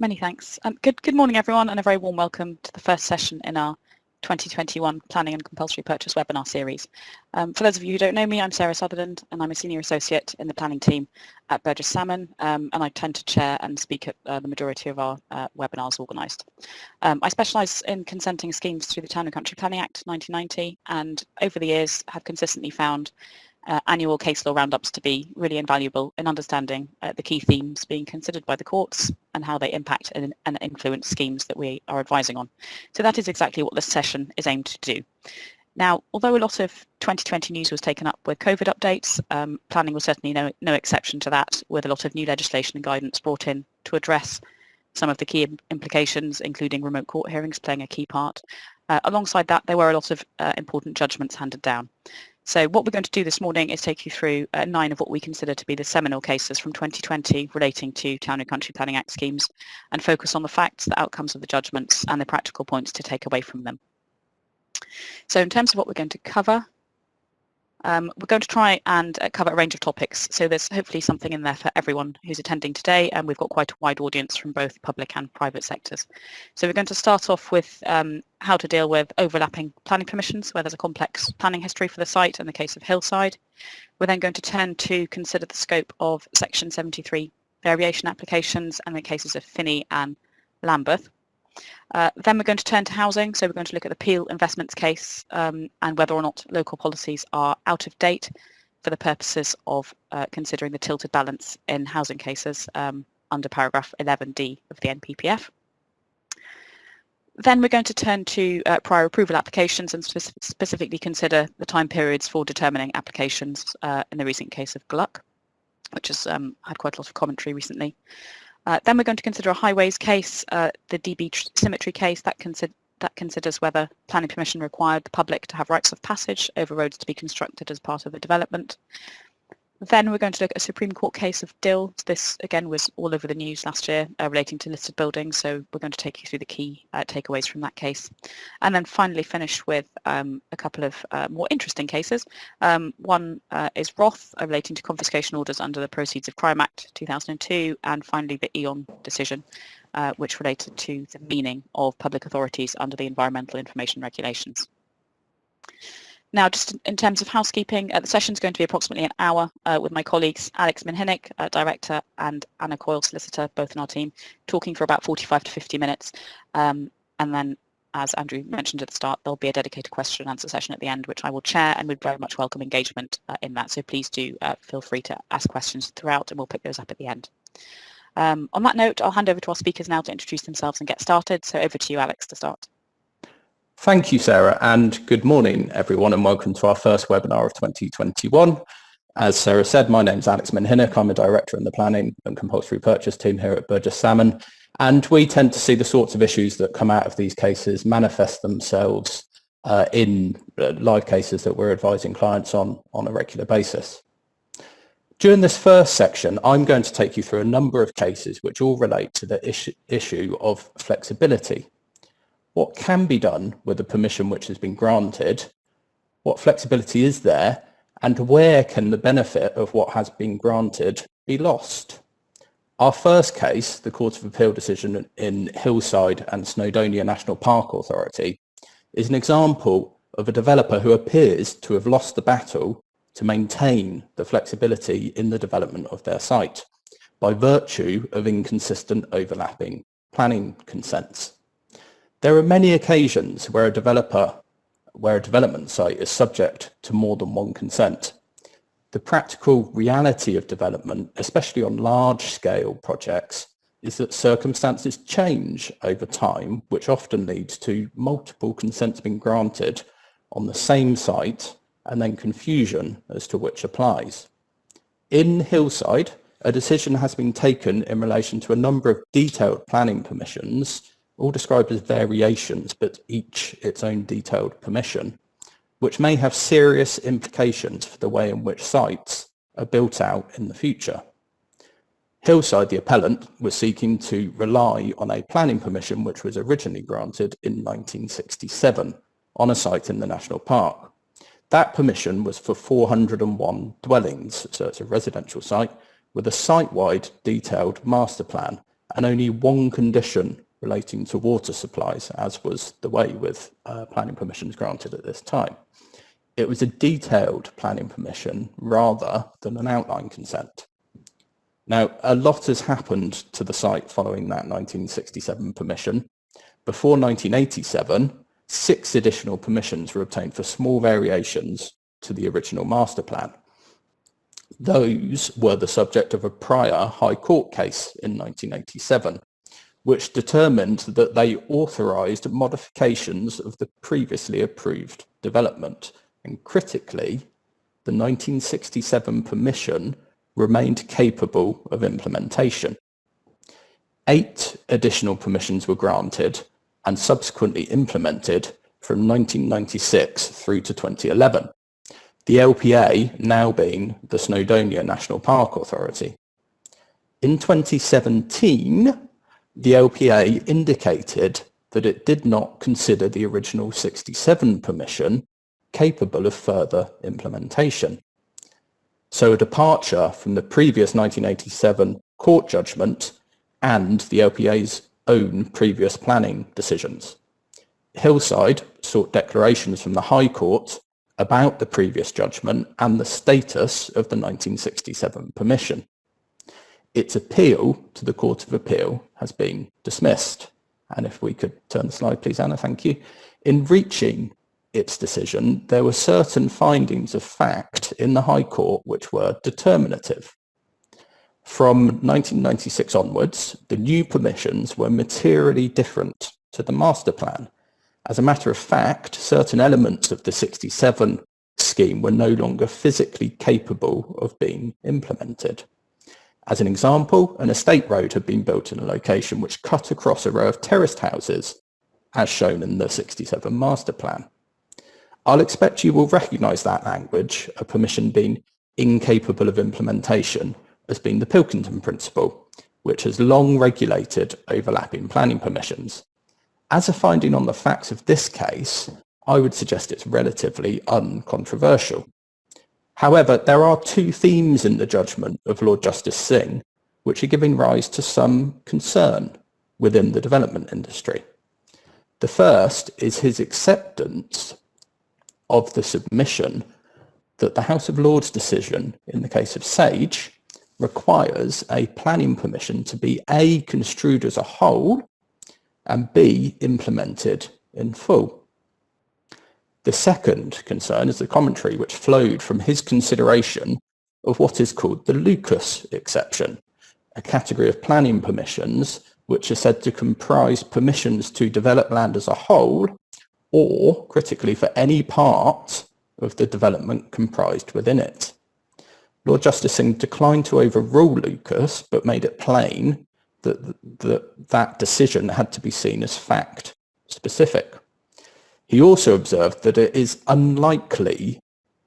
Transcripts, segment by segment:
Many thanks. Good morning, everyone, and a very warm welcome to the first session in our 2021 Planning and Compulsory Purchase webinar series. For those of you who don't know me, I'm Sarah Sutherland, and I'm a Senior Associate in the planning team at Burgess Salmon, and I tend to chair and speak at the majority of our webinars organised. I specialise in consenting schemes through the Town and Country Planning Act 1990, and over the years have consistently found annual case law roundups to be really invaluable in understanding the key themes being considered by the courts and how they impact and influence schemes that we are advising on. So that is exactly what this session is aimed to do. Now, although a lot of 2020 news was taken up with COVID updates, planning was certainly no exception to that, with a lot of new legislation and guidance brought in to address some of the key implications, including remote court hearings playing a key part. Alongside that, there were a lot of important judgments handed down. So what we're going to do this morning is take you through 9 of what we consider to be the seminal cases from 2020 relating to Town and Country Planning Act schemes, and focus on the facts, the outcomes of the judgments, and the practical points to take away from them. So in terms of what we're going to cover, we're going to try and cover a range of topics. So there's hopefully something in there for everyone who's attending today, and we've got quite a wide audience from both public and private sectors. So we're going to start off with how to deal with overlapping planning permissions, where there's a complex planning history for the site in the case of Hillside. We're then going to turn to consider the scope of Section 73 variation applications and the cases of Finney and Lambeth. Then we're going to turn to housing, so we're going to look at the Peel investments case and whether or not local policies are out of date for the purposes of considering the tilted balance in housing cases under paragraph 11D of the NPPF. Then we're going to turn to prior approval applications and specifically consider the time periods for determining applications in the recent case of Gluck, which has had quite a lot of commentary recently. Then we're going to consider a highways case, the DB Symmetry case that considers whether planning permission required the public to have rights of passage over roads to be constructed as part of the development. Then we're going to look at a Supreme Court case of Dill. This again was all over the news last year relating to listed buildings, so we're going to take you through the key takeaways from that case. And then finally finish with a couple of more interesting cases. One is Roth relating to confiscation orders under the Proceeds of Crime Act 2002, and finally the Eon decision, which related to the meaning of public authorities under the Environmental Information Regulations. Now, just in terms of housekeeping, the session is going to be approximately an hour with my colleagues Alex Minhinnick, Director, and Anna Coyle, Solicitor, both in our team, talking for about 45 to 50 minutes. And then, as Andrew mentioned at the start, there'll be a dedicated question and answer session at the end, which I will chair, and we'd very much welcome engagement in that. So please do feel free to ask questions throughout, and we'll pick those up at the end. On that note, I'll hand over to our speakers now to introduce themselves and get started. So over to you, Alex, to start. Thank you, Sarah, and good morning, everyone, and welcome to our first webinar of 2021. As Sarah said, my name is Alex Minhinnick. I'm a director in the Planning and Compulsory Purchase team here at Burgess Salmon, and we tend to see the sorts of issues that come out of these cases manifest themselves in live cases that we're advising clients on a regular basis. During this first section, I'm going to take you through a number of cases which all relate to the issue of flexibility. What can be done with a permission which has been granted, what flexibility is there, and where can the benefit of what has been granted be lost? Our first case, the Court of Appeal decision in Hillside and Snowdonia National Park Authority, is an example of a developer who appears to have lost the battle to maintain the flexibility in the development of their site by virtue of inconsistent overlapping planning consents. There are many occasions where a development site is subject to more than one consent. The practical reality of development, especially on large-scale projects, is that circumstances change over time, which often leads to multiple consents being granted on the same site and then confusion as to which applies. In Hillside, a decision has been taken in relation to a number of detailed planning permissions, all described as variations, but each its own detailed permission, which may have serious implications for the way in which sites are built out in the future. Hillside, the appellant, was seeking to rely on a planning permission which was originally granted in 1967 on a site in the national park. That permission was for 401 dwellings, so it's a residential site, with a site-wide detailed master plan and only one condition relating to water supplies, as was the way with planning permissions granted at this time. It was a detailed planning permission rather than an outline consent. Now, a lot has happened to the site following that 1967 permission. Before 1987, 6 additional permissions were obtained for small variations to the original master plan. Those were the subject of a prior High Court case in 1987, which determined that they authorised modifications of the previously approved development. And critically, the 1967 permission remained capable of implementation. 8 additional permissions were granted and subsequently implemented from 1996 through to 2011, the LPA now being the Snowdonia National Park Authority. In 2017, the LPA indicated that it did not consider the original 67 permission capable of further implementation. So a departure from the previous 1987 court judgment and the LPA's own previous planning decisions. Hillside sought declarations from the High Court about the previous judgment and the status of the 1967 permission. Its appeal to the Court of Appeal has been dismissed. And if we could turn the slide, please, Anna, thank you. In reaching its decision, there were certain findings of fact in the High Court which were determinative. From 1996 onwards, the new permissions were materially different to the master plan. As a matter of fact, certain elements of the 67 scheme were no longer physically capable of being implemented. As an example, an estate road had been built in a location which cut across a row of terraced houses, as shown in the 67 master plan. I'll expect you will recognise that language, a permission being incapable of implementation, as being the Pilkington principle, which has long regulated overlapping planning permissions. As a finding on the facts of this case, I would suggest it's relatively uncontroversial. However, there are 2 themes in the judgment of Lord Justice Singh which are giving rise to some concern within the development industry. The first is his acceptance of the submission that the House of Lords decision in the case of Sage requires a planning permission to be A, construed as a whole, and B, implemented in full. The second concern is the commentary which flowed from his consideration of what is called the Lucas exception, a category of planning permissions which are said to comprise permissions to develop land as a whole, or, critically, for any part of the development comprised within it. Lord Justice Singh declined to overrule Lucas, but made it plain that decision had to be seen as fact specific. He also observed that it is unlikely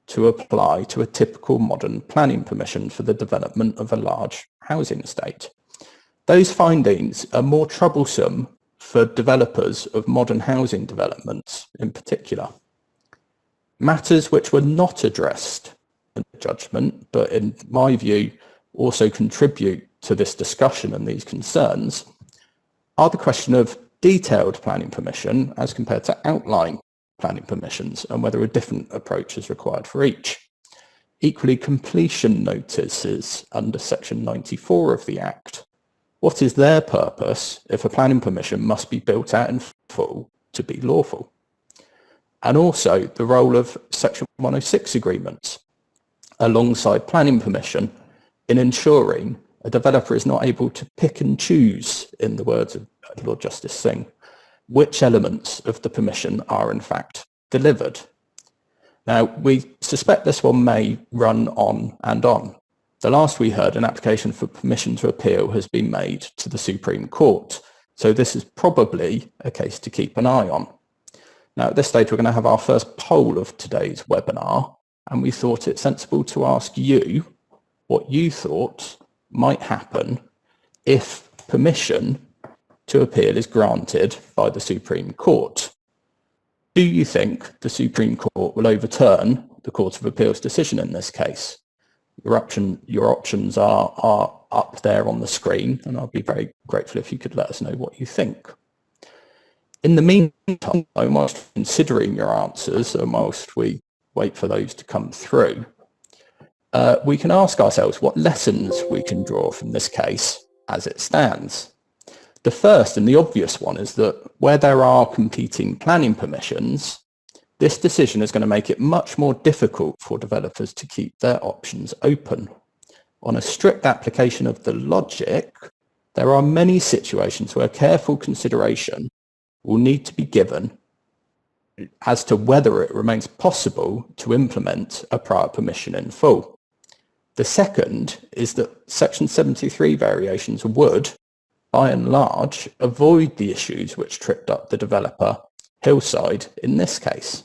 to apply to a typical modern planning permission for the development of a large housing estate. Those findings are more troublesome for developers of modern housing developments in particular. Matters which were not addressed in the judgment, but in my view also contribute to this discussion and these concerns, are the question of detailed planning permission as compared to outline planning permissions and whether a different approach is required for each. Equally, completion notices under section 94 of the Act. What is their purpose if a planning permission must be built out in full to be lawful? And also the role of section 106 agreements alongside planning permission in ensuring a developer is not able to pick and choose, in the words of Lord Justice Singh, which elements of the permission are in fact delivered. Now, we suspect this one may run on and on. The last we heard, an application for permission to appeal has been made to the Supreme Court, so this is probably a case to keep an eye on. Now, at this stage, we're going to have our first poll of today's webinar, and we thought it sensible to ask you what you thought might happen if permission to appeal is granted by the Supreme Court. Do you think the Supreme Court will overturn the Court of Appeal's decision in this case? Your options are up there on the screen, and I'll be very grateful if you could let us know what you think. In the meantime, whilst considering your answers, and whilst we wait for those to come through, we can ask ourselves what lessons we can draw from this case as it stands. The first and the obvious one is that where there are competing planning permissions, this decision is going to make it much more difficult for developers to keep their options open. On a strict application of the logic, there are many situations where careful consideration will need to be given as to whether it remains possible to implement a prior permission in full. The second is that Section 73 variations would, by and large, avoid the issues which tripped up the developer, Hillside, in this case.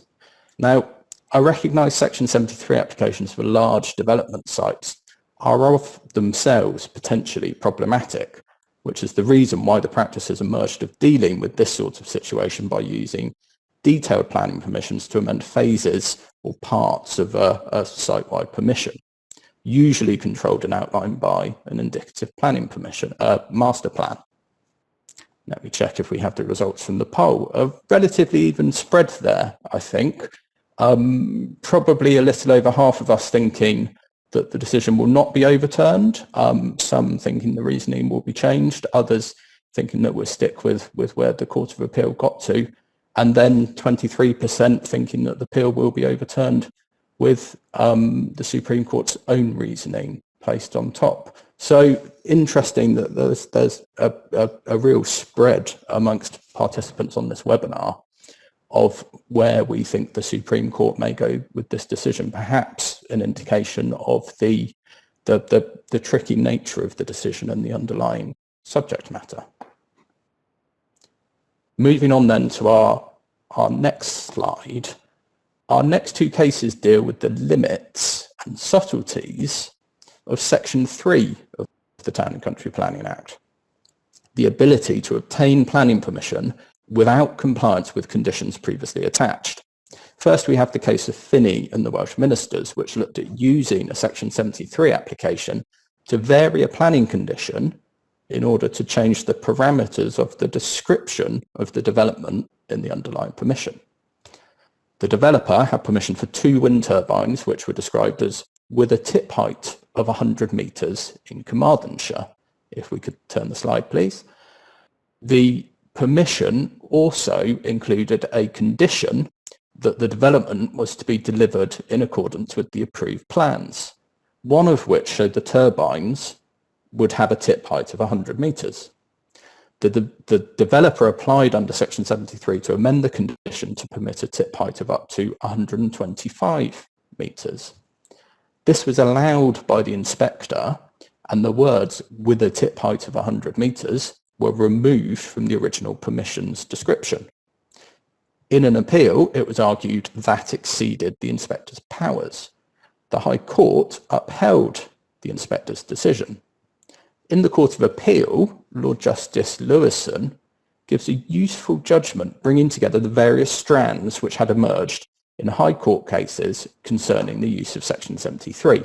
Now, I recognise Section 73 applications for large development sites are of themselves potentially problematic, which is the reason why the practice has emerged of dealing with this sort of situation by using detailed planning permissions to amend phases or parts of a site-wide permission, usually controlled and outlined by an indicative planning permission, master plan. Let me check if we have the results from the poll. A relatively even spread there, I think. Probably a little over half of us thinking that the decision will not be overturned, some thinking the reasoning will be changed, others thinking that we'll stick with where the Court of Appeal got to, and then 23% thinking that the appeal will be overturned with the Supreme Court's own reasoning placed on top. So interesting that there's a real spread amongst participants on this webinar of where we think the Supreme Court may go with this decision, perhaps an indication of the tricky nature of the decision and the underlying subject matter. Moving on then to our next slide. Our next two cases deal with the limits and subtleties of Section 3 of the Town and Country Planning Act, the ability to obtain planning permission without compliance with conditions previously attached. First, we have the case of Finney and the Welsh Ministers, which looked at using a Section 73 application to vary a planning condition in order to change the parameters of the description of the development in the underlying permission. The developer had permission for 2 wind turbines, which were described as with a tip height of 100 metres in Carmarthenshire. If we could turn the slide, please. The permission also included a condition that the development was to be delivered in accordance with the approved plans, one of which showed the turbines would have a tip height of 100 metres. The developer applied under Section 73 to amend the condition to permit a tip height of up to 125 metres. This was allowed by the inspector, and the words with a tip height of 100 metres were removed from the original permission's description. In an appeal, it was argued that exceeded the inspector's powers. The High Court upheld the inspector's decision. In the Court of Appeal, Lord Justice Lewison gives a useful judgment bringing together the various strands which had emerged in High Court cases concerning the use of Section 73.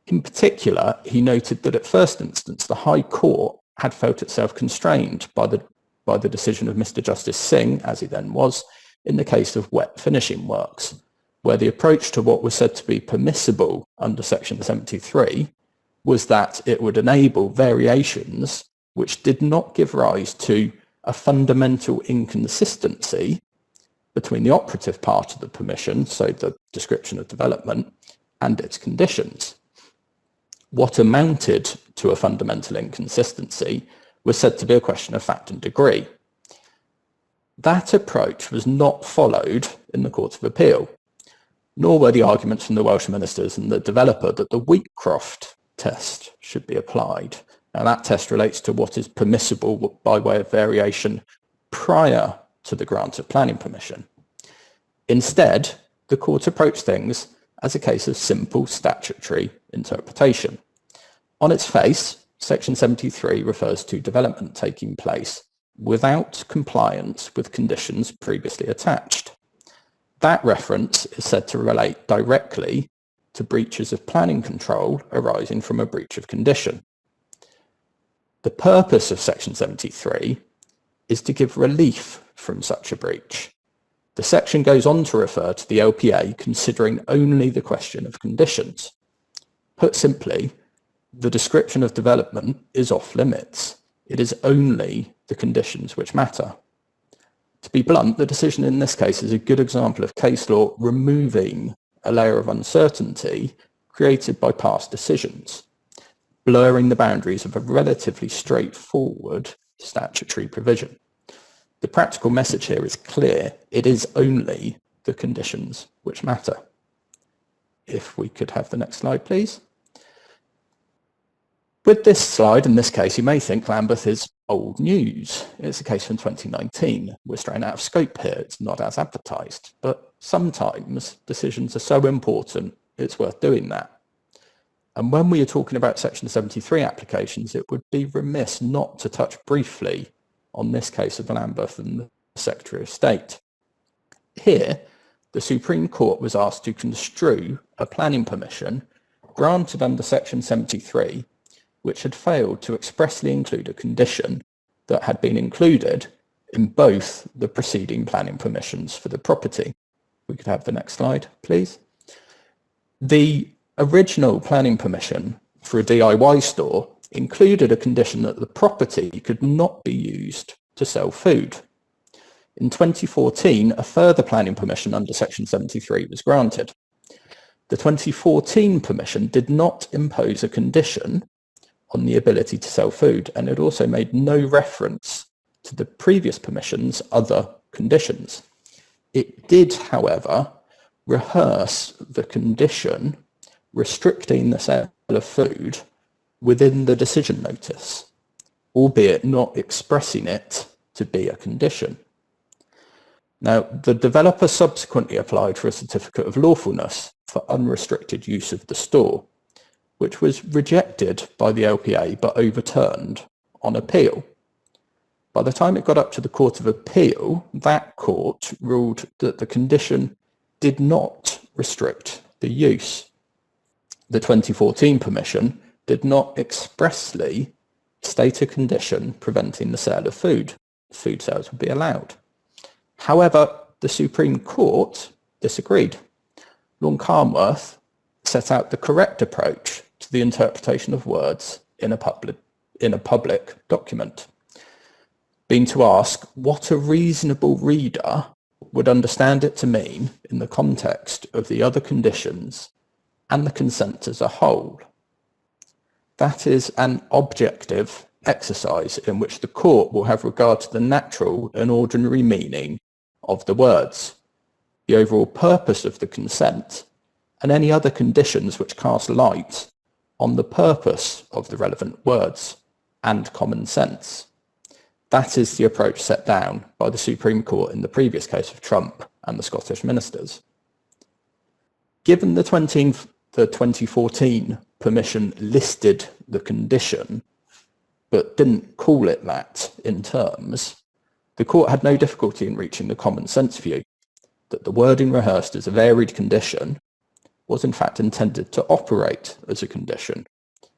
In particular, he noted that at first instance, the High Court had felt itself constrained by the decision of Mr. Justice Singh, as he then was, in the case of wet finishing works, where the approach to what was said to be permissible under Section 73 was that it would enable variations which did not give rise to a fundamental inconsistency between the operative part of the permission, so the description of development, and its conditions. What amounted to a fundamental inconsistency was said to be a question of fact and degree. That approach was not followed in the Court of Appeal, nor were the arguments from the Welsh Ministers and the developer that the Wheatcroft test should be applied. Now that test relates to what is permissible by way of variation prior to the grant of planning permission. Instead, the court approached things as a case of simple statutory interpretation. On its face, Section 73 refers to development taking place without compliance with conditions previously attached. That reference is said to relate directly to breaches of planning control arising from a breach of condition. The purpose of Section 73 is to give relief from such a breach. The section goes on to refer to the LPA considering only the question of conditions. Put simply, the description of development is off limits. It is only the conditions which matter. To be blunt, the decision in this case is a good example of case law removing a layer of uncertainty created by past decisions, blurring the boundaries of a relatively straightforward statutory provision. The practical message here is clear. It is only the conditions which matter. If we could have the next slide, please. With this slide, in this case, you may think Lambeth is old news. It's a case from 2019. We're straying out of scope here. It's not as advertised. But sometimes decisions are so important, it's worth doing that. And when we are talking about Section 73 applications, it would be remiss not to touch briefly on this case of Lambeth and the Secretary of State. Here, the Supreme Court was asked to construe a planning permission granted under Section 73, which had failed to expressly include a condition that had been included in both the preceding planning permissions for the property. We could have the next slide, please. The original planning permission for a DIY store included a condition that the property could not be used to sell food. In 2014, a further planning permission under Section 73 was granted. The 2014 permission did not impose a condition on the ability to sell food, and it also made no reference to the previous permission's other conditions. It did, however, rehearse the condition restricting the sale of food within the decision notice, albeit not expressing it to be a condition. Now, the developer subsequently applied for a certificate of lawfulness for unrestricted use of the store, which was rejected by the LPA but overturned on appeal. By the time it got up to the Court of Appeal, that court ruled that the condition did not restrict the use. The 2014 permission did not expressly state a condition preventing the sale of food. Food sales would be allowed. However, the Supreme Court disagreed. Lord Carnworth set out the correct approach to the interpretation of words in a public document, being to ask what a reasonable reader would understand it to mean in the context of the other conditions and the consent as a whole. That is an objective exercise in which the court will have regard to the natural and ordinary meaning of the words, the overall purpose of the consent, and any other conditions which cast light on the purpose of the relevant words and common sense. That is the approach set down by the Supreme Court in the previous case of Trump and the Scottish ministers. Given the 2014 permission listed the condition, but didn't call it that in terms, the court had no difficulty in reaching the common sense view that the wording rehearsed as a varied condition was in fact intended to operate as a condition.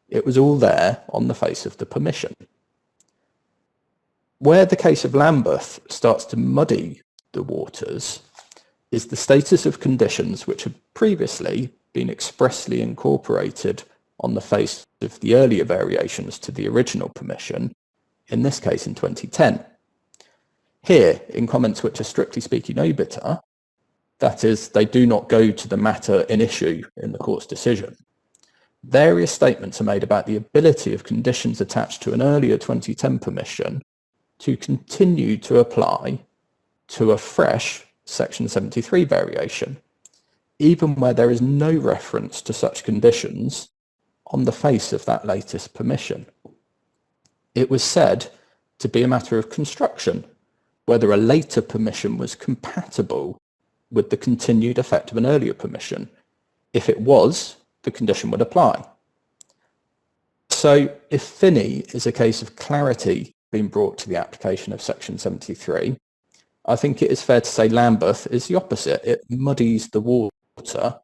It was all there on the face of the permission. Where the case of Lambeth starts to muddy the waters is the status of conditions which had previously been expressly incorporated on the face of the earlier variations to the original permission, in this case in 2010. Here, in comments which are strictly speaking obiter, that is, they do not go to the matter in issue in the court's decision, various statements are made about the ability of conditions attached to an earlier 2010 permission to continue to apply to a fresh Section 73 variation, even where there is no reference to such conditions on the face of that latest permission. It was said to be a matter of construction, whether a later permission was compatible with the continued effect of an earlier permission. If it was, the condition would apply. So if Finney is a case of clarity being brought to the application of Section 73, I think it is fair to say Lambeth is the opposite. It muddies the water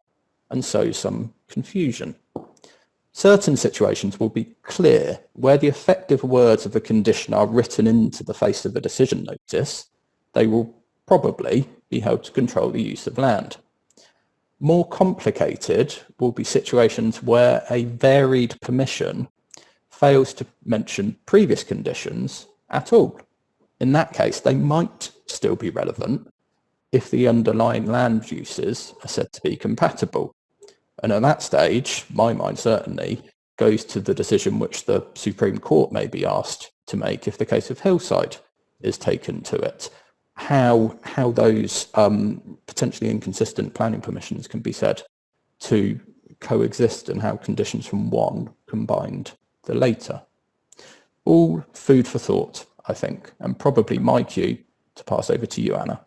and sows some confusion. Certain situations will be clear where the effective words of a condition are written into the face of a decision notice. They will probably be held to control the use of land. More complicated will be situations where a varied permission fails to mention previous conditions at all. In that case, they might still be relevant if the underlying land uses are said to be compatible. And at that stage, my mind certainly goes to the decision which the Supreme Court may be asked to make if the case of Hillside is taken to it. How those potentially inconsistent planning permissions can be said to coexist and how conditions from one combined the later. All food for thought, I think, and probably my cue to pass over to you, Anna.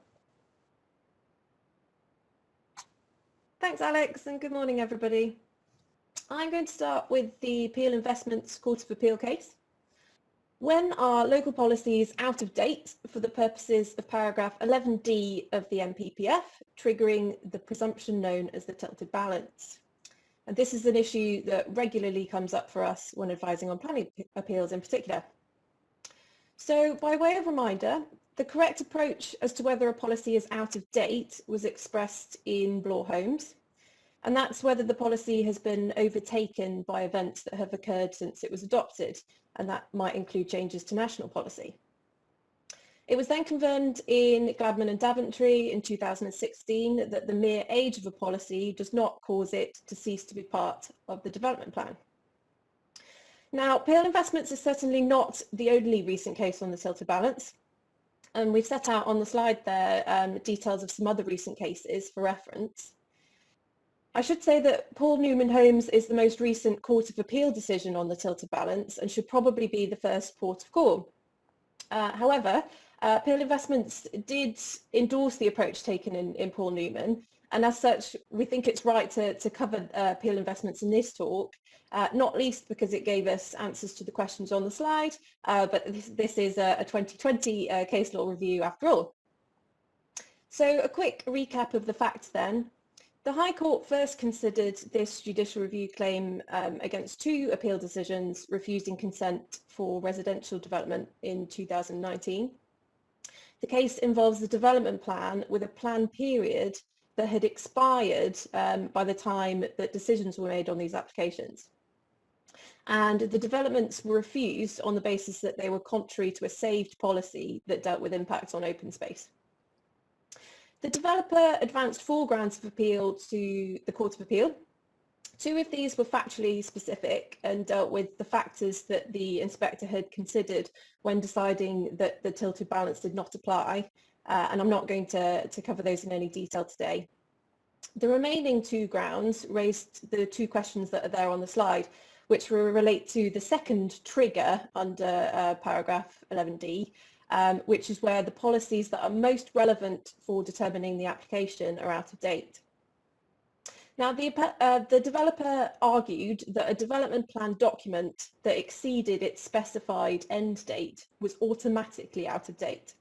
Thanks, Alex, and good morning, everybody. I'm going to start with the Peel Investments Court of Appeal case. When are local policies out of date for the purposes of paragraph 11D of the NPPF, triggering the presumption known as the tilted balance? And this is an issue that regularly comes up for us when advising on planning appeals in particular. So by way of reminder, the correct approach as to whether a policy is out of date was expressed in Bloor Homes, and that's whether the policy has been overtaken by events that have occurred since it was adopted, and that might include changes to national policy. It was then confirmed in Gladman and Daventry in 2016 that the mere age of a policy does not cause it to cease to be part of the development plan. Now, Peel Investments is certainly not the only recent case on the tilted balance. And we've set out on the slide there details of some other recent cases for reference. I should say that Paul Newman Homes is the most recent Court of Appeal decision on the tilted balance and should probably be the first port of call. However, Peel Investments did endorse the approach taken in Paul Newman, and as such, we think it's right to cover Peel Investments in this talk, not least because it gave us answers to the questions on the slide, but this is a 2020 case law review after all. So a quick recap of the facts then. The High Court first considered this judicial review claim against two appeal decisions refusing consent for residential development in 2019. The case involves the development plan with a plan period that had expired by the time that decisions were made on these applications. And the developments were refused on the basis that they were contrary to a saved policy that dealt with impacts on open space. The developer advanced 4 grounds of appeal to the Court of Appeal. 2 of these were factually specific and dealt with the factors that the inspector had considered when deciding that the tilted balance did not apply, and I'm not going to cover those in any detail today. The remaining 2 grounds raised the 2 questions that are there on the slide, which relate to the second trigger under paragraph 11D, which is where the policies that are most relevant for determining the application are out of date. Now, the developer argued that a development plan document that exceeded its specified end date was automatically out of date.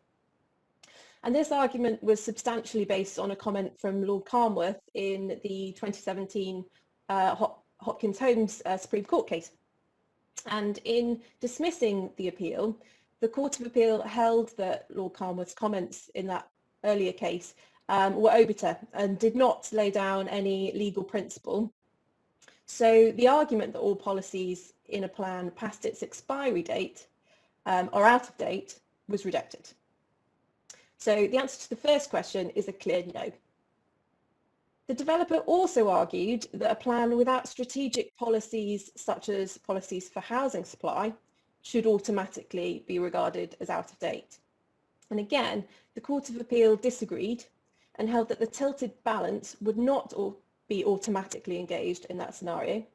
And this argument was substantially based on a comment from Lord Carnworth in the 2017 Hopkins Holmes Supreme Court case. And in dismissing the appeal, the Court of Appeal held that Lord Carnworth's comments in that earlier case were obiter and did not lay down any legal principle. So the argument that all policies in a plan past its expiry date are out of date was rejected. So the answer to the first question is a clear no. The developer also argued that a plan without strategic policies such as policies for housing supply should automatically be regarded as out of date. And again, the Court of Appeal disagreed and held that the tilted balance would not be automatically engaged in that scenario,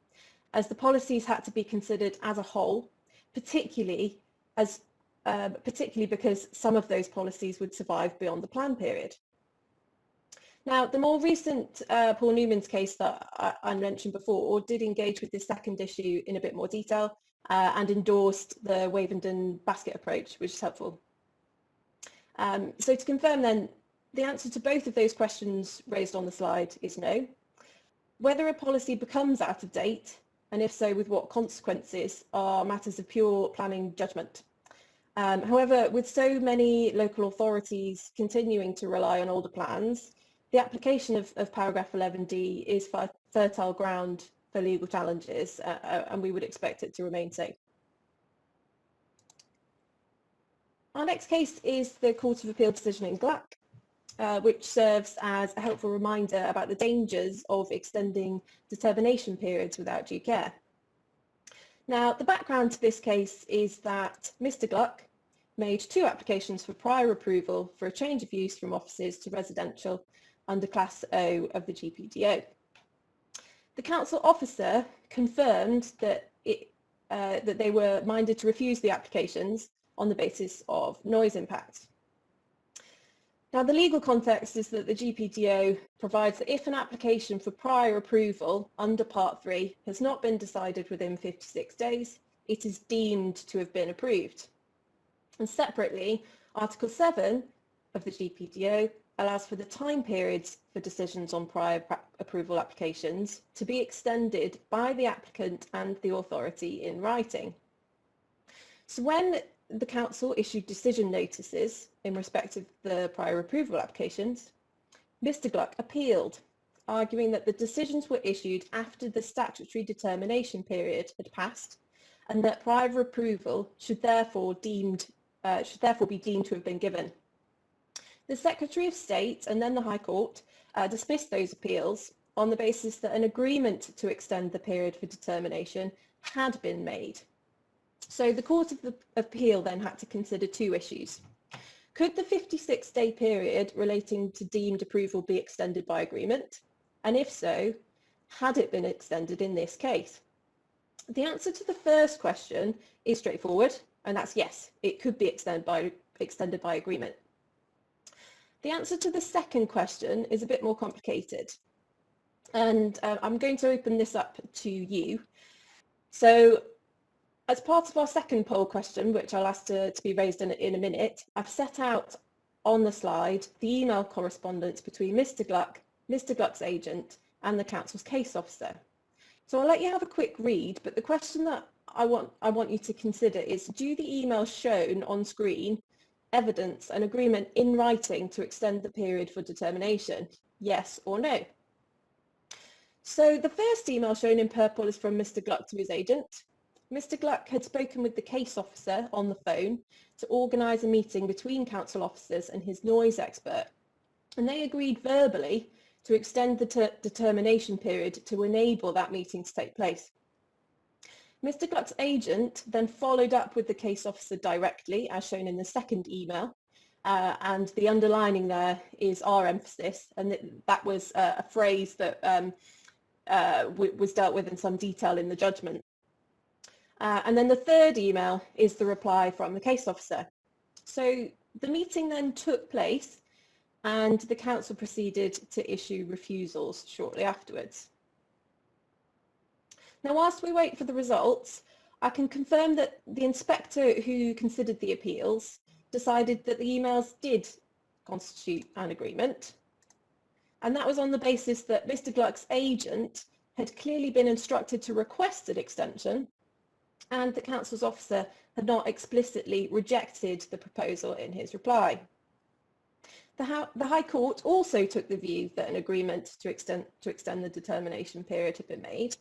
as the policies had to be considered as a whole, particularly because some of those policies would survive beyond the plan period. Now, the more recent Paul Newman's case that I mentioned before did engage with this second issue in a bit more detail and endorsed the Wavendon basket approach, which is helpful. So to confirm then, the answer to both of those questions raised on the slide is no. Whether a policy becomes out of date and if so, with what consequences, are matters of pure planning judgment. However, with so many local authorities continuing to rely on older plans, the application of paragraph 11D is fertile ground for legal challenges, and we would expect it to remain so. Our next case is the Court of Appeal decision in Gluck, which serves as a helpful reminder about the dangers of extending determination periods without due care. Now, the background to this case is that Mr. Gluck made 2 applications for prior approval for a change of use from offices to residential under Class O of the GPDO. The council officer confirmed that they were minded to refuse the applications on the basis of noise impact. Now, the legal context is that the GPDO provides that if an application for prior approval under Part 3 has not been decided within 56 days, it is deemed to have been approved. And separately, Article 7 of the GPDO allows for the time periods for decisions on prior approval applications to be extended by the applicant and the authority in writing. So when the council issued decision notices in respect of the prior approval applications, Mr. Gluck appealed, arguing that the decisions were issued after the statutory determination period had passed and that prior approval should therefore be deemed to have been given. The Secretary of State and then the High Court dismissed those appeals on the basis that an agreement to extend the period for determination had been made. So the Court of Appeal then had to consider 2 issues. Could the 56-day period relating to deemed approval be extended by agreement? And if so, had it been extended in this case? The answer to the first question is straightforward, and that's yes, it could be extended by agreement. The answer to the second question is a bit more complicated, and I'm going to open this up to you. So, as part of our second poll question, which I'll ask to be raised in a minute, I've set out on the slide the email correspondence between Mr. Gluck, Mr. Gluck's agent, and the council's case officer. So I'll let you have a quick read, but the question that I want you to consider is, do the emails shown on screen evidence an agreement in writing to extend the period for determination? Yes or no? So the first email shown in purple is from Mr. Gluck to his agent. Mr. Gluck had spoken with the case officer on the phone to organise a meeting between council officers and his noise expert, and they agreed verbally to extend the determination period to enable that meeting to take place. Mr. Gluck's agent then followed up with the case officer directly, as shown in the second email, and the underlining there is our emphasis, and that was a phrase that was dealt with in some detail in the judgment. And then the third email is the reply from the case officer. So the meeting then took place and the council proceeded to issue refusals shortly afterwards. Now, whilst we wait for the results, I can confirm that the inspector who considered the appeals decided that the emails did constitute an agreement, and that was on the basis that Mr. Gluck's agent had clearly been instructed to request an extension, and the council's officer had not explicitly rejected the proposal in his reply. The High Court also took the view that an agreement to extend the determination period had been made,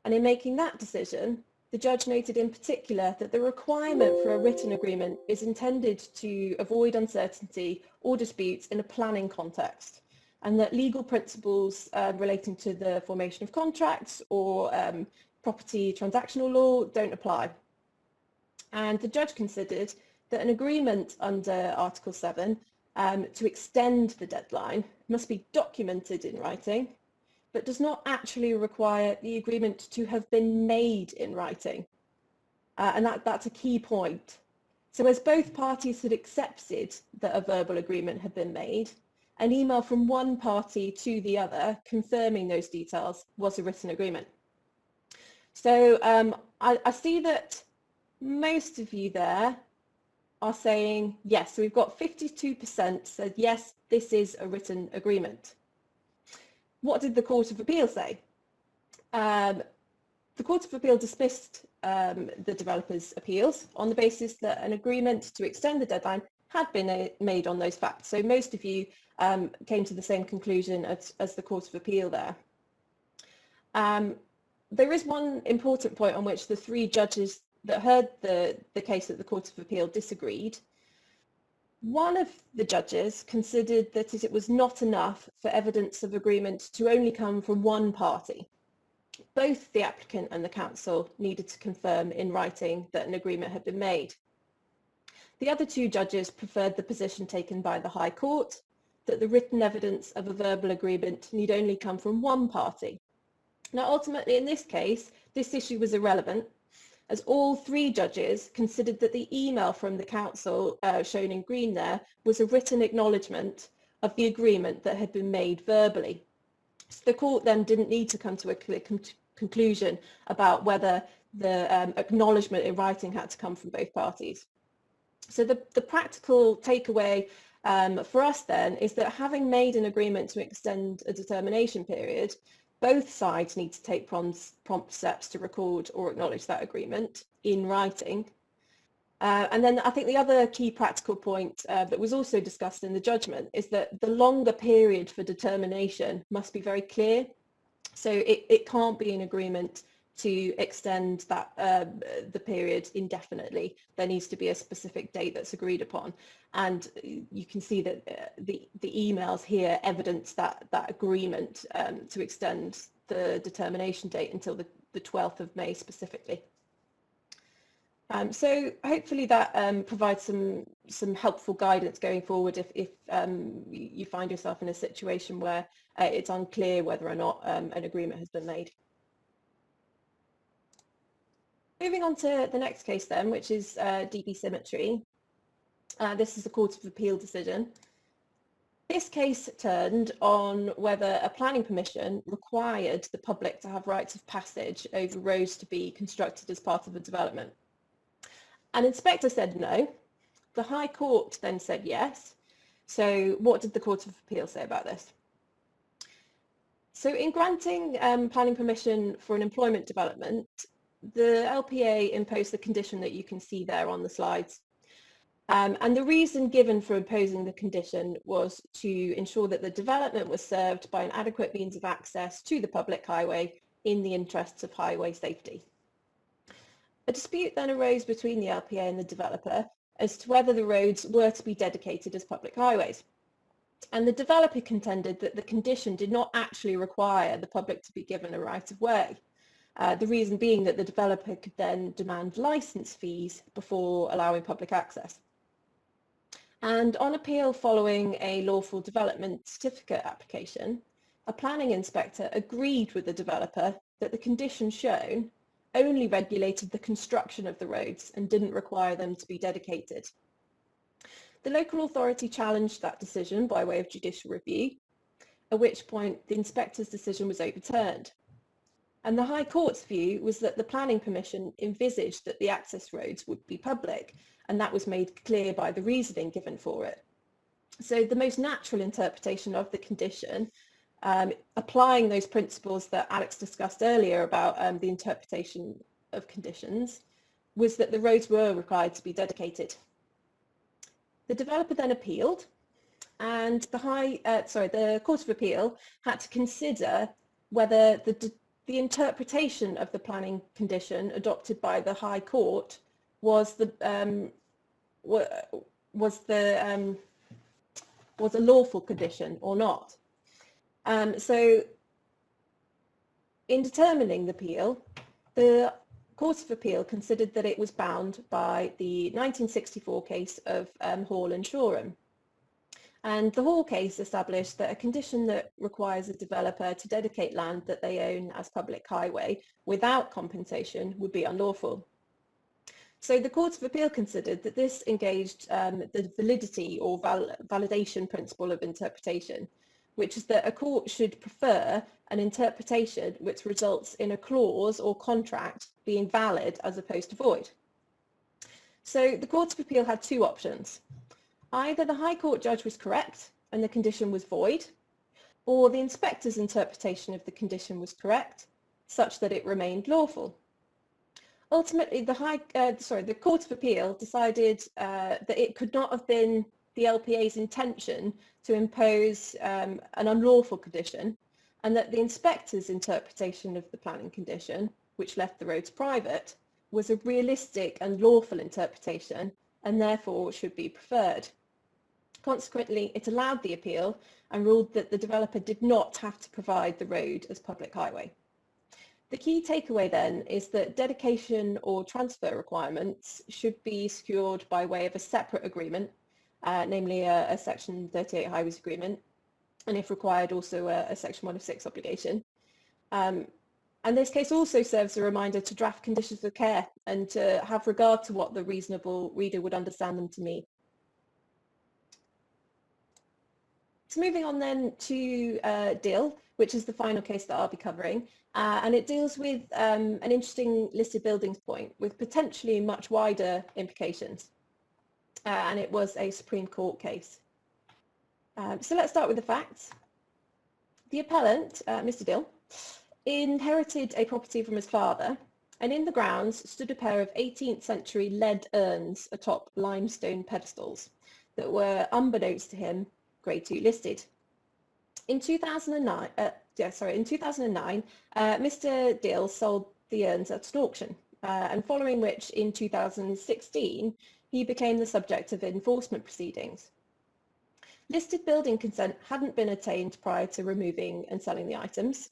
and in making that decision, the judge noted in particular that the requirement for a written agreement is intended to avoid uncertainty or disputes in a planning context, and that legal principles relating to the formation of contracts or property transactional law don't apply. And the judge considered that an agreement under Article 7 to extend the deadline must be documented in writing, but does not actually require the agreement to have been made in writing. And that's a key point. So as both parties had accepted that a verbal agreement had been made, an email from one party to the other confirming those details was a written agreement. So I see that most of you there are saying yes. So we've got 52% said yes, this is a written agreement. What did the Court of Appeal say? The Court of Appeal dismissed the developer's appeals on the basis that an agreement to extend the deadline had been made on those facts. So most of you came to the same conclusion as the Court of Appeal there. There is one important point on which the three judges that heard the case at the Court of Appeal disagreed. One of the judges considered that it was not enough for evidence of agreement to only come from one party. Both the applicant and the council needed to confirm in writing that an agreement had been made. The other two judges preferred the position taken by the High Court, that the written evidence of a verbal agreement need only come from one party. Now, ultimately, in this case, this issue was irrelevant, as all three judges considered that the email from the council, shown in green there, was a written acknowledgement of the agreement that had been made verbally. So the court then didn't need to come to a clear conclusion about whether the acknowledgement in writing had to come from both parties. So the practical takeaway for us then is that having made an agreement to extend a determination period, both sides need to take prompt steps to record or acknowledge that agreement in writing. And then I think the other key practical point that was also discussed in the judgment is that the longer period for determination must be very clear. So it can't be an agreement to extend that the period indefinitely. There needs to be a specific date that's agreed upon. And you can see that the emails here evidence that agreement to extend the determination date until the 12th of May specifically. So hopefully that provides some helpful guidance going forward if you find yourself in a situation where it's unclear whether or not an agreement has been made. Moving on to the next case then, which is DB Symmetry. This is a Court of Appeal decision. This case turned on whether a planning permission required the public to have rights of passage over roads to be constructed as part of a development. An inspector said no. The High Court then said yes. So what did the Court of Appeal say about this? So in granting planning permission for an employment development, the LPA imposed the condition that you can see there on the slides. And the reason given for imposing the condition was to ensure that the development was served by an adequate means of access to the public highway in the interests of highway safety. A dispute then arose between the LPA and the developer as to whether the roads were to be dedicated as public highways. And the developer contended that the condition did not actually require the public to be given a right of way. The reason being that the developer could then demand licence fees before allowing public access. And on appeal following a lawful development certificate application, a planning inspector agreed with the developer that the condition shown only regulated the construction of the roads and didn't require them to be dedicated. The local authority challenged that decision by way of judicial review, at which point the inspector's decision was overturned. And the High Court's view was that the planning permission envisaged that the access roads would be public, and that was made clear by the reasoning given for it. So the most natural interpretation of the condition, applying those principles that Alex discussed earlier about the interpretation of conditions, was that the roads were required to be dedicated. The developer then appealed, and the Court of Appeal had to consider whether the interpretation of the planning condition adopted by the High Court was a lawful condition or not. So in determining the appeal, the Court of Appeal considered that it was bound by the 1964 case of Hall and Shoreham. And the Hall case established that a condition that requires a developer to dedicate land that they own as public highway without compensation would be unlawful. So the Court of Appeal considered that this engaged the validity or validation principle of interpretation, which is that a court should prefer an interpretation which results in a clause or contract being valid as opposed to void. So the Court of Appeal had two options. Either the High Court judge was correct and the condition was void, or the inspector's interpretation of the condition was correct such that it remained lawful. Ultimately, the Court of Appeal decided that it could not have been the LPA's intention to impose an unlawful condition, and that the inspector's interpretation of the planning condition, which left the roads private, was a realistic and lawful interpretation and therefore should be preferred. Consequently, it allowed the appeal and ruled that the developer did not have to provide the road as public highway. The key takeaway then is that dedication or transfer requirements should be secured by way of a separate agreement, namely a Section 38 Highways Agreement, and if required also a Section 106 obligation. And this case also serves a reminder to draft conditions of care and to have regard to what the reasonable reader would understand them to mean. So moving on then to Dill, which is the final case that I'll be covering, and it deals with an interesting listed buildings point with potentially much wider implications, and it was a Supreme Court case. So let's start with the facts. The appellant, Mr. Dill, inherited a property from his father, and in the grounds stood a pair of 18th century lead urns atop limestone pedestals that were, unbeknownst to him, Grade 2 listed. In 2009, Mr. Dill sold the urns at an auction, and following which in 2016 he became the subject of enforcement proceedings. Listed building consent hadn't been obtained prior to removing and selling the items,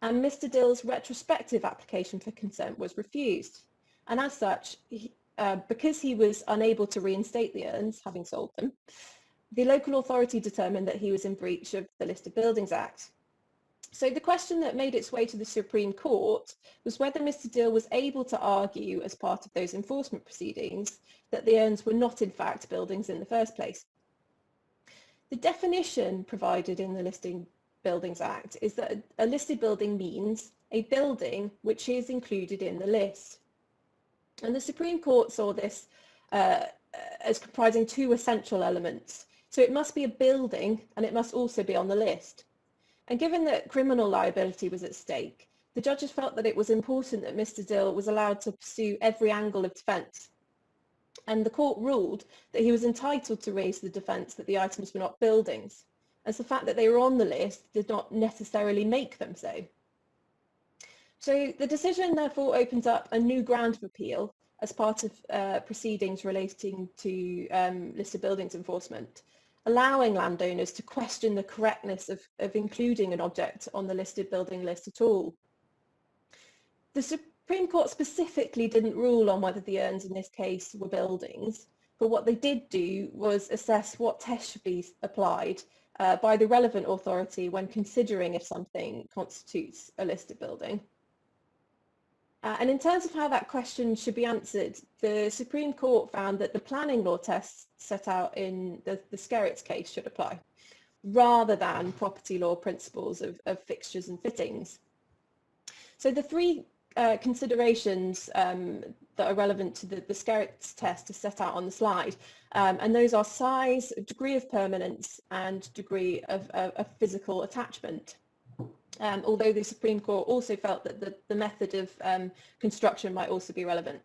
and Mr. Dill's retrospective application for consent was refused, and as such, because he was unable to reinstate the urns, having sold them, the local authority determined that he was in breach of the Listed Buildings Act. So the question that made its way to the Supreme Court was whether Mr. Dill was able to argue as part of those enforcement proceedings that the urns were not in fact buildings in the first place. The definition provided in the Listed Buildings Act is that a listed building means a building which is included in the list. And the Supreme Court saw this as comprising two essential elements. So it must be a building and it must also be on the list. And given that criminal liability was at stake, the judges felt that it was important that Mr. Dill was allowed to pursue every angle of defence. And the court ruled that he was entitled to raise the defence that the items were not buildings, as the fact that they were on the list did not necessarily make them so. So the decision therefore opens up a new ground of appeal as part of proceedings relating to listed buildings enforcement, allowing landowners to question the correctness of including an object on the listed building list at all. The Supreme Court specifically didn't rule on whether the urns in this case were buildings, but what they did do was assess what test should be applied by the relevant authority when considering if something constitutes a listed building. And in terms of how that question should be answered, the Supreme Court found that the planning law tests set out in the Skerritt's case should apply, rather than property law principles of fixtures and fittings. So the three considerations that are relevant to the Skerritt's test are set out on the slide, and those are size, degree of permanence, and degree of physical attachment. Although the Supreme Court also felt that the method of construction might also be relevant.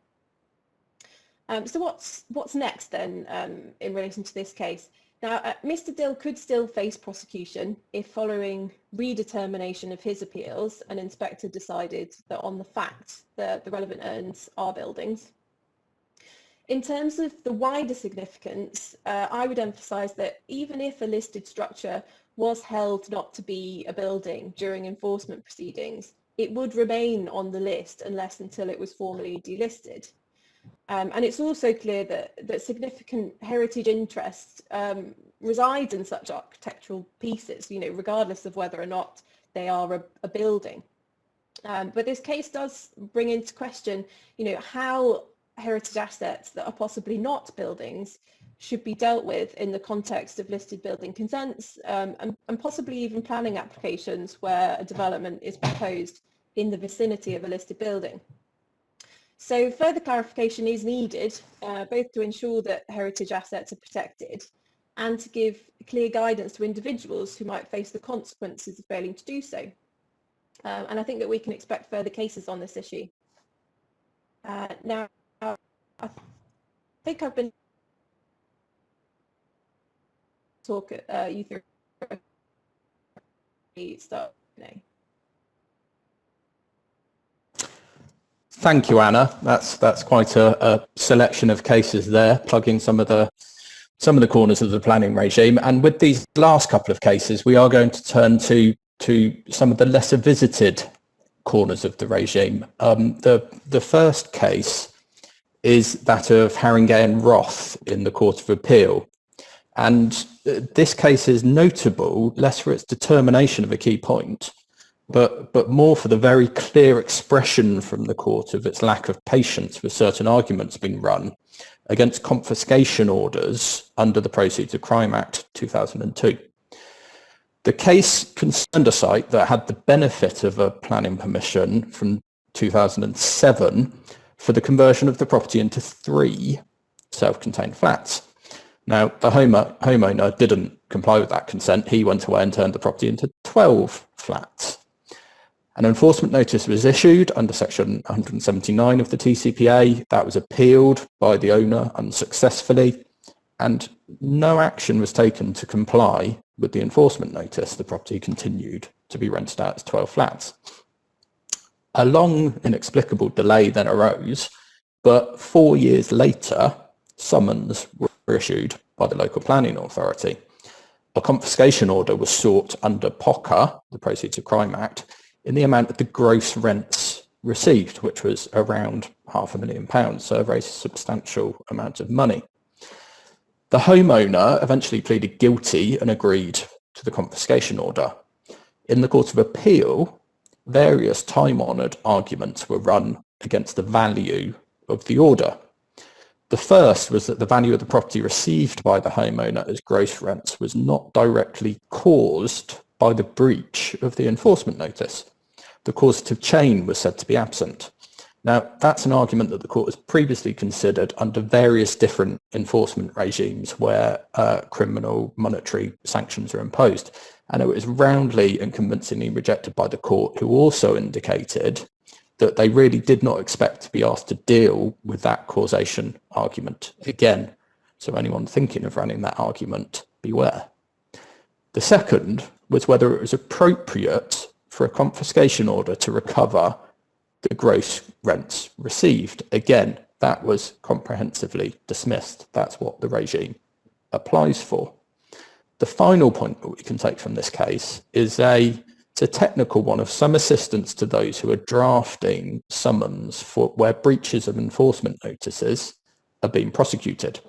So what's next then in relation to this case? Now, Mr. Dill could still face prosecution if, following redetermination of his appeals, an inspector decided that on the facts the relevant urns are buildings. In terms of the wider significance, I would emphasise that even if a listed structure was held not to be a building during enforcement proceedings, it would remain on the list until it was formally delisted. And it's also clear that significant heritage interest resides in such architectural pieces, regardless of whether or not they are a building. But this case does bring into question, how heritage assets that are possibly not buildings should be dealt with in the context of listed building consents and possibly even planning applications where a development is proposed in the vicinity of a listed building. So further clarification is needed, both to ensure that heritage assets are protected and to give clear guidance to individuals who might face the consequences of failing to do so. And I think that we can expect further cases on this issue. Now, I think I've been talk you through start. Thank you, Anna. That's quite a selection of cases there, plugging some of the corners of the planning regime. And with these last couple of cases, we are going to turn to some of the lesser visited corners of the regime. The first case is that of Haringey and Roth in the Court of Appeal. And this case is notable less for its determination of a key point, but more for the very clear expression from the court of its lack of patience with certain arguments being run against confiscation orders under the Proceeds of Crime Act 2002. The case concerned a site that had the benefit of a planning permission from 2007 for the conversion of the property into 3 self-contained flats. Now, the homeowner didn't comply with that consent. He went away and turned the property into 12 flats. An enforcement notice was issued under section 179 of the TCPA. That was appealed by the owner unsuccessfully, and no action was taken to comply with the enforcement notice. The property continued to be rented out as 12 flats. A long, inexplicable delay then arose, but 4 years later, summons were issued by the local planning authority. A confiscation order was sought under POCA, the Proceeds of Crime Act, in the amount of the gross rents received, which was around £500,000, so a very substantial amount of money. The homeowner eventually pleaded guilty and agreed to the confiscation order. In the Court of Appeal, various time-honoured arguments were run against the value of the order. The first was that the value of the property received by the homeowner as gross rents was not directly caused by the breach of the enforcement notice. The causative chain was said to be absent. Now, that's an argument that the court has previously considered under various different enforcement regimes where criminal monetary sanctions are imposed. And it was roundly and convincingly rejected by the court, who also indicated that they really did not expect to be asked to deal with that causation argument again. So anyone thinking of running that argument, beware. The second was whether it was appropriate for a confiscation order to recover the gross rents received. Again, that was comprehensively dismissed. That's what the regime applies for. The final point that we can take from this case is it's a technical one of some assistance to those who are drafting summons for where breaches of enforcement notices are being prosecuted.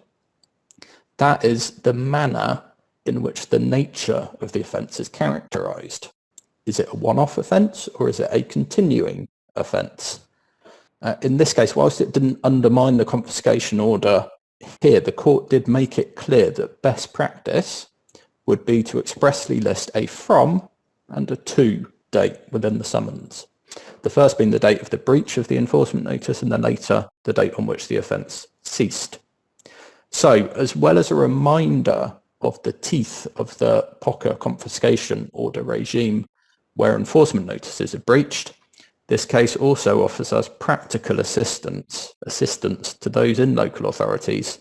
That is the manner in which the nature of the offence is characterised. Is it a one-off offence or is it a continuing offence? In this case, whilst it didn't undermine the confiscation order here, the court did make it clear that best practice would be to expressly list a from and a to date within the summons. The first being the date of the breach of the enforcement notice, and then later the date on which the offence ceased. So, as well as a reminder of the teeth of the POCA confiscation order regime where enforcement notices are breached, this case also offers us practical assistance to those in local authorities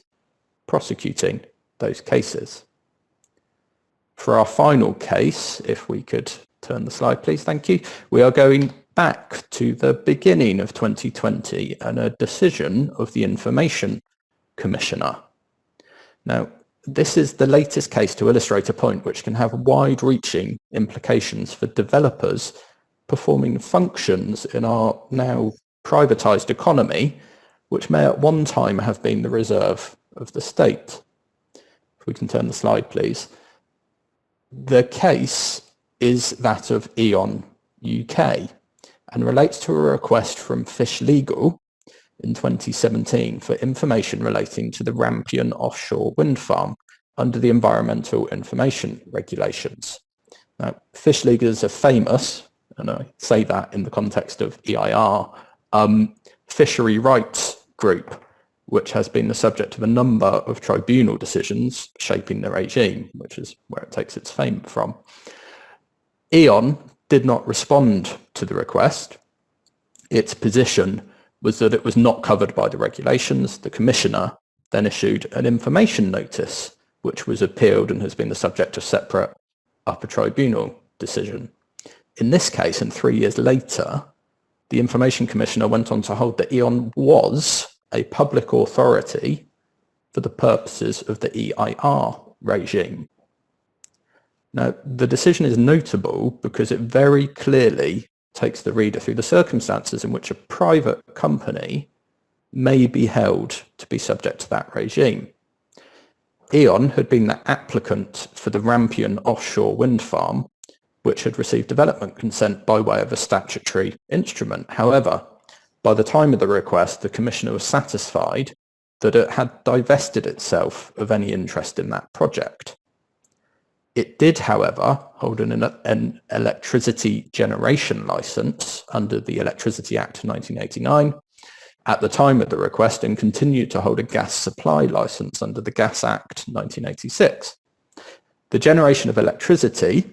prosecuting those cases. For our final case, if we could turn the slide, please, thank you. We are going back to the beginning of 2020 and a decision of the Information Commissioner. Now, this is the latest case to illustrate a point which can have wide-reaching implications for developers performing functions in our now privatised economy, which may at one time have been the reserve of the state. If we can turn the slide, please. The case is that of E.ON UK and relates to a request from Fish Legal in 2017 for information relating to the Rampion offshore wind farm under the Environmental Information Regulations. Now, Fish Legal is a famous, and I say that in the context of EIR, fishery rights group, which has been the subject of a number of tribunal decisions shaping the regime, which is where it takes its fame from. E.ON did not respond to the request. Its position was that it was not covered by the regulations. The Commissioner then issued an information notice, which was appealed and has been the subject of separate upper tribunal decision. In this case, and 3 years later, the Information Commissioner went on to hold that E.ON was a public authority for the purposes of the EIR regime. Now, the decision is notable because it very clearly takes the reader through the circumstances in which a private company may be held to be subject to that regime. E.ON had been the applicant for the Rampion offshore wind farm, which had received development consent by way of a statutory instrument. However, by the time of the request, the Commissioner was satisfied that it had divested itself of any interest in that project. It did, however, hold an electricity generation licence under the Electricity Act 1989 at the time of the request, and continued to hold a gas supply licence under the Gas Act 1986. The generation of electricity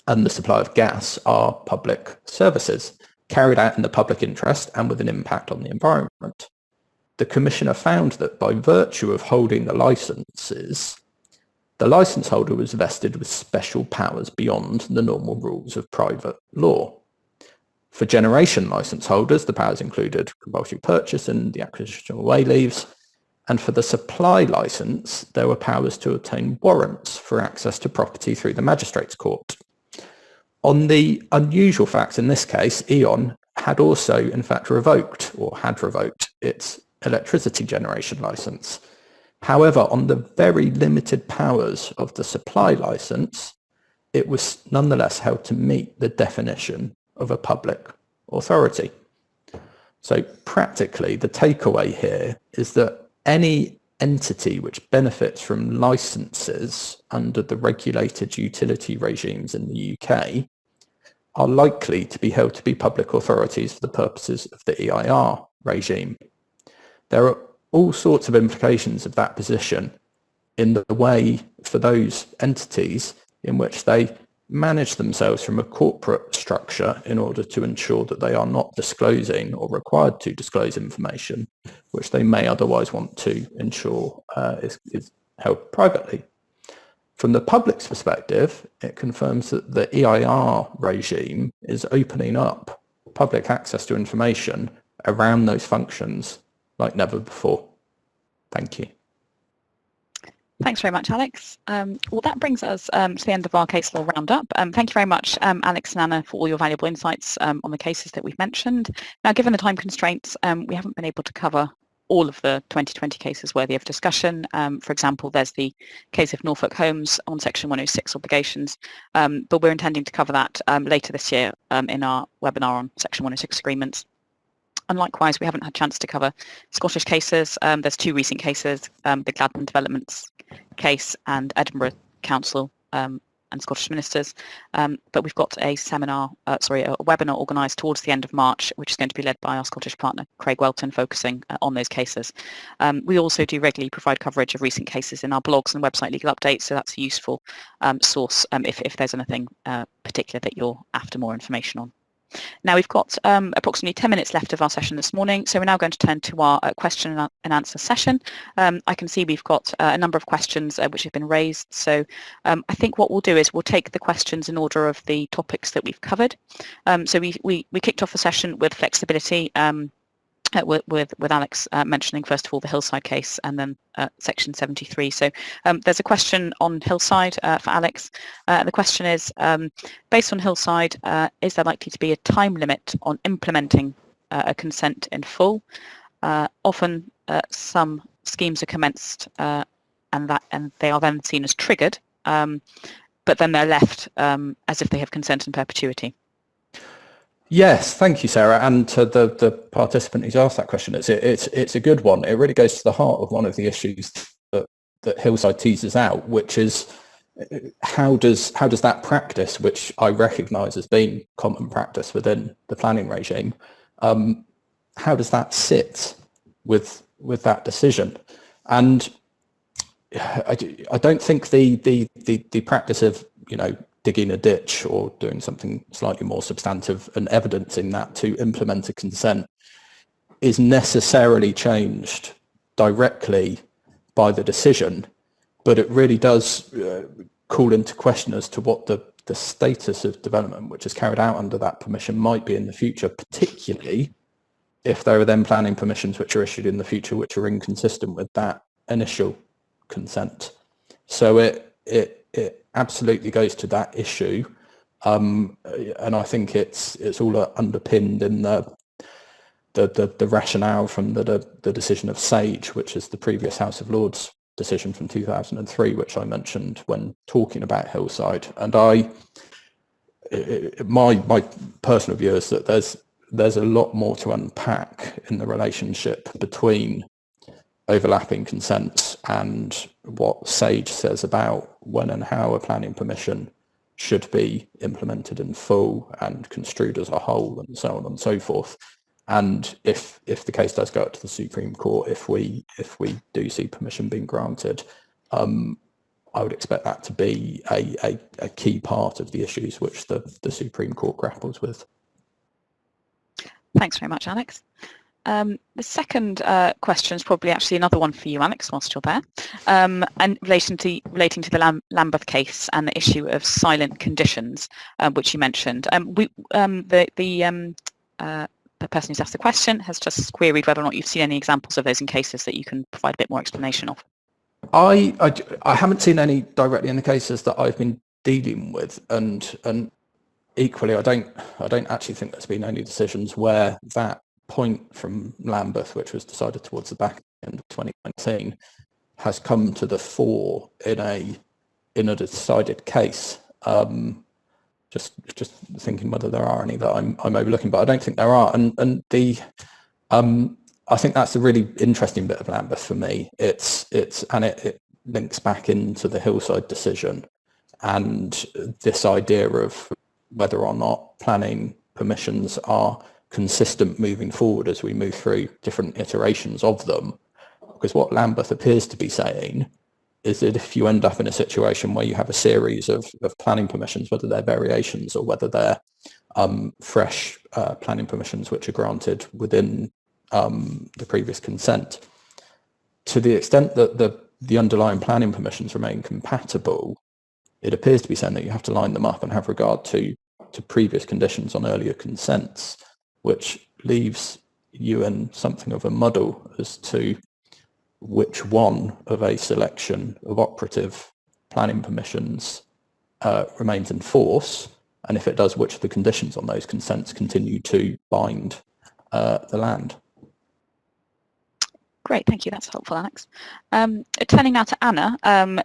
and the supply of gas are public services carried out in the public interest and with an impact on the environment. The Commissioner found that by virtue of holding the licences, the licence holder was vested with special powers beyond the normal rules of private law. For generation licence holders, the powers included compulsory purchase and the acquisition of away leaves, and for the supply licence, there were powers to obtain warrants for access to property through the Magistrates' Court. On the unusual facts in this case, E.ON had also in fact revoked its electricity generation licence. However, on the very limited powers of the supply licence, it was nonetheless held to meet the definition of a public authority. So practically, the takeaway here is that any entity which benefits from licences under the regulated utility regimes in the UK are likely to be held to be public authorities for the purposes of the EIR regime. There are all sorts of implications of that position in the way for those entities in which they manage themselves from a corporate structure in order to ensure that they are not disclosing or required to disclose information which they may otherwise want to ensure is held privately. From the public's perspective, it confirms that the EIR regime is opening up public access to information around those functions like never before. Thank you. Thanks very much, Alex. Well, that brings us to the end of our case law roundup. Thank you very much, Alex and Anna, for all your valuable insights on the cases that we've mentioned. Now, given the time constraints, we haven't been able to cover all of the 2020 cases worthy of discussion. For example, there's the case of Norfolk Homes on Section 106 obligations, but we're intending to cover that later this year in our webinar on Section 106 agreements. And likewise, we haven't had a chance to cover Scottish cases. There's two recent cases, the Gladman Developments case and Edinburgh Council and Scottish ministers. But we've got a webinar organised towards the end of March, which is going to be led by our Scottish partner, Craig Welton, focusing on those cases. We also do regularly provide coverage of recent cases in our blogs and website legal updates, so that's a useful source if there's anything particular that you're after more information on. Now we've got approximately 10 minutes left of our session this morning, so we're now going to turn to our question and answer session. I can see we've got a number of questions which have been raised, so I think what we'll do is we'll take the questions in order of the topics that we've covered. So we kicked off the session with flexibility, with Alex mentioning first of all the Hillside case and then Section 73. So there's a question on Hillside for Alex. The question is, based on Hillside, is there likely to be a time limit on implementing a consent in full? Often some schemes are commenced and they are then seen as triggered, but then they're left as if they have consent in perpetuity. Yes, thank you, Sarah. And to the participant who's asked that question, it's a good one. It really goes to the heart of one of the issues that Hillside teases out, which is how does that practice, which I recognise as being common practice within the planning regime, how does that sit with that decision? And I don't think the practice of digging a ditch or doing something slightly more substantive and evidencing that to implement a consent is necessarily changed directly by the decision, but it really does call into question as to what the status of development which is carried out under that permission might be in the future, particularly if there are then planning permissions which are issued in the future which are inconsistent with that initial consent. So it absolutely goes to that issue, and I think it's all underpinned in the rationale from the decision of Sage, which is the previous House of Lords decision from 2003, which I mentioned when talking about Hillside. And my personal view is that there's a lot more to unpack in the relationship between overlapping consents and what Sage says about when and how a planning permission should be implemented in full and construed as a whole, and so on and so forth. And if the case does go up to the Supreme Court, if we do see permission being granted, I would expect that to be a key part of the issues which the Supreme Court grapples with. Thanks very much, Alex. The second question is probably actually another one for you, Alex, whilst you're there, and relating to the Lambeth case and the issue of silent conditions, which you mentioned. The person who's asked the question has just queried whether or not you've seen any examples of those in cases that you can provide a bit more explanation of. I haven't seen any directly in the cases that I've been dealing with, and equally I don't actually think there's been any decisions where that point from Lambeth, which was decided towards the back end of 2019, has come to the fore in a decided case. Just thinking whether there are any that I'm overlooking, but I don't think there are. And I think that's a really interesting bit of Lambeth for me. It links back into the Hillside decision and this idea of whether or not planning permissions are consistent moving forward as we move through different iterations of them. Because what Lambeth appears to be saying is that if you end up in a situation where you have a series of planning permissions, whether they're variations or whether they're fresh planning permissions which are granted within the previous consent, to the extent that the underlying planning permissions remain compatible, it appears to be saying that you have to line them up and have regard to previous conditions on earlier consents, which leaves you in something of a muddle as to which one of a selection of operative planning permissions remains in force, and if it does, which of the conditions on those consents continue to bind the land. Great, thank you. That's helpful, Alex. Turning now to Anna,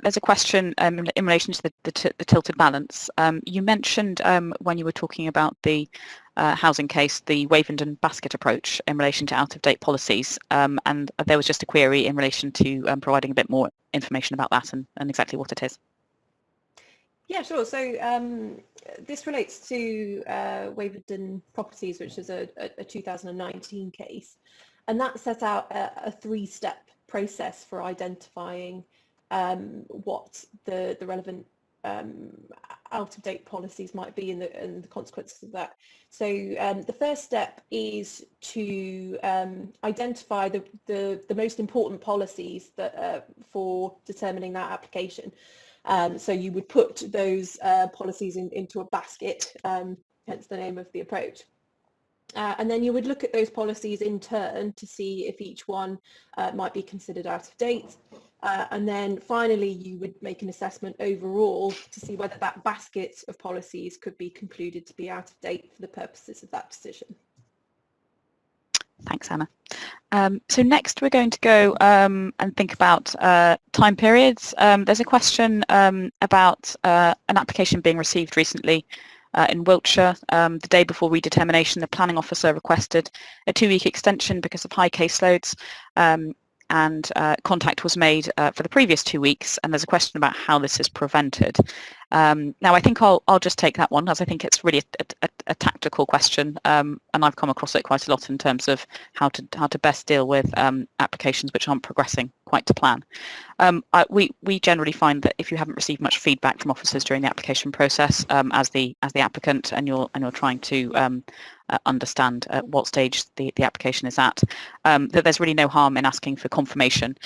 there's a question in relation to the tilted balance. You mentioned when you were talking about the housing case, the Wavendon basket approach in relation to out-of-date policies, and there was just a query in relation to providing a bit more information about that and exactly what it is. Yeah, sure. So this relates to Wavendon Properties, which is a 2019 case, and that set out a three-step process for identifying what the relevant out-of-date policies might be and the consequences of that. So the first step is to identify the most important policies that for determining that application. So you would put those policies into a basket, hence the name of the approach. And then you would look at those policies in turn to see if each one might be considered out of date. And then finally, you would make an assessment overall to see whether that basket of policies could be concluded to be out of date for the purposes of that decision. Thanks, Anna. So next we're going to go and think about time periods. There's a question about an application being received recently in Wiltshire. The day before redetermination, the planning officer requested a 2-week extension because of high caseloads, and contact was made for the previous 2 weeks, and there's a question about how this is prevented. Now I think I'll just take that one, as I think it's really a tactical question, and I've come across it quite a lot in terms of how to best deal with applications which aren't progressing quite to plan. We generally find that if you haven't received much feedback from officers during the application process as the applicant, and you're trying to understand at what stage the application is at, that there's really no harm in asking for confirmation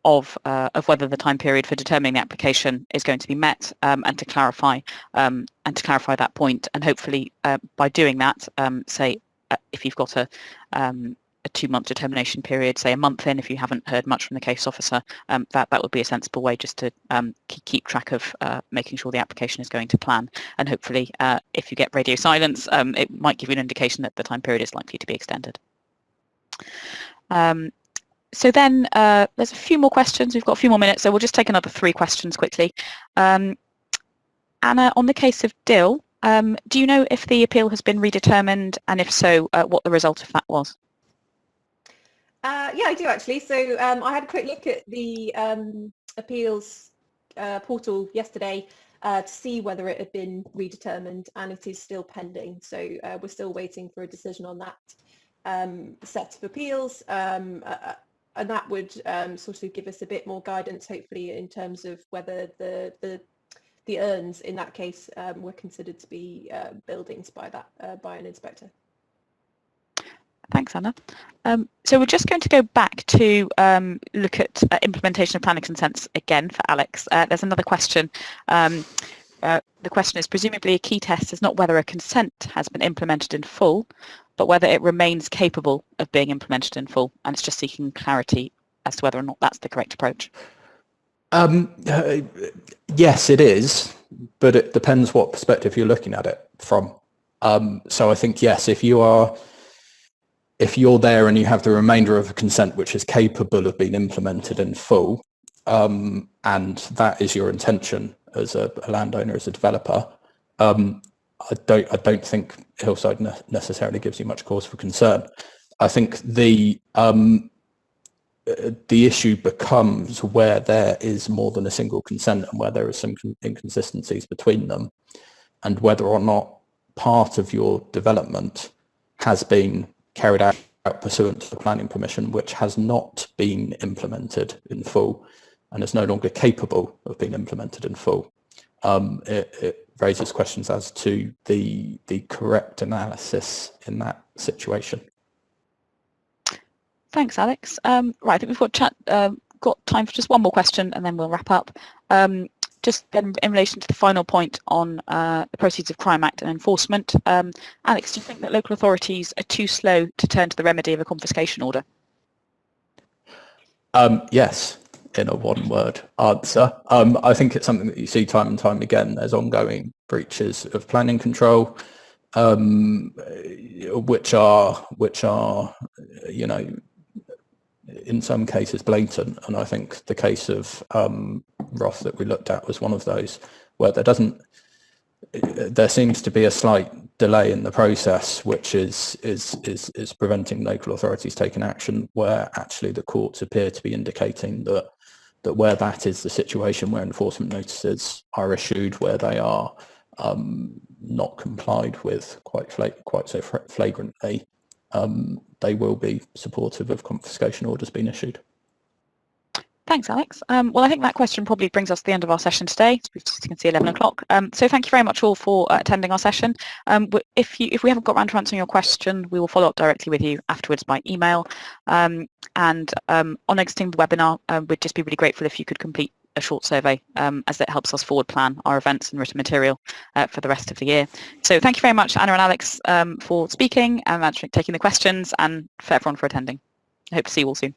of whether the time period for determining the application is going to be met, and to clarify that point. And hopefully by doing that, say if you've got a 2-month determination period, say a month in, if you haven't heard much from the case officer, that would be a sensible way just to keep track of making sure the application is going to plan. And hopefully if you get radio silence, it might give you an indication that the time period is likely to be extended. So then there's a few more questions. We've got a few more minutes, so we'll just take another 3 questions quickly. Anna, on the case of Dill, do you know if the appeal has been redetermined, and if so, what the result of that was? Yeah, I do actually. So I had a quick look at the appeals portal yesterday to see whether it had been redetermined, and it is still pending. So we're still waiting for a decision on that set of appeals. And that would sort of give us a bit more guidance, hopefully, in terms of whether the urns in that case were considered to be buildings by an inspector. Thanks, Anna. So we're just going to go back to look at implementation of planning consents again for Alex. There's another question. The question is, presumably a key test is not whether a consent has been implemented in full, but whether it remains capable of being implemented in full, and it's just seeking clarity as to whether or not that's the correct approach. Yes, it is, but it depends what perspective you're looking at it from. So I think, yes, if you're there and you have the remainder of a consent which is capable of being implemented in full, and that is your intention as a landowner, as a developer, I don't think Hillside necessarily gives you much cause for concern. I think the issue becomes where there is more than a single consent and where there are some inconsistencies between them, and whether or not part of your development has been carried out pursuant to the planning permission, which has not been implemented in full and is no longer capable of being implemented in full. It raises questions as to the correct analysis in that situation. Thanks, Alex. Right, I think we've got time for just one more question, and then we'll wrap up. Just in relation to the final point on the Proceeds of Crime Act and enforcement, Alex, do you think that local authorities are too slow to turn to the remedy of a confiscation order? Yes, in a one-word answer. I think it's something that you see time and time again. There's ongoing breaches of planning control, which are in some cases blatant, and I think the case of Roth that we looked at was one of those, where there seems to be a slight delay in the process, which is preventing local authorities taking action, where actually the courts appear to be indicating that where that is the situation, where enforcement notices are issued, where they are not complied with quite so flagrantly, they will be supportive of confiscation orders being issued. Thanks, Alex. Well, I think that question probably brings us to the end of our session today. So you can see 11 o'clock. So thank you very much all for attending our session. If we haven't got around to answering your question, we will follow up directly with you afterwards by email. And on exiting the webinar, we'd just be really grateful if you could complete a short survey, as it helps us forward plan our events and written material for the rest of the year. So thank you very much, Anna and Alex, for speaking and taking the questions, and for everyone for attending. I hope to see you all soon.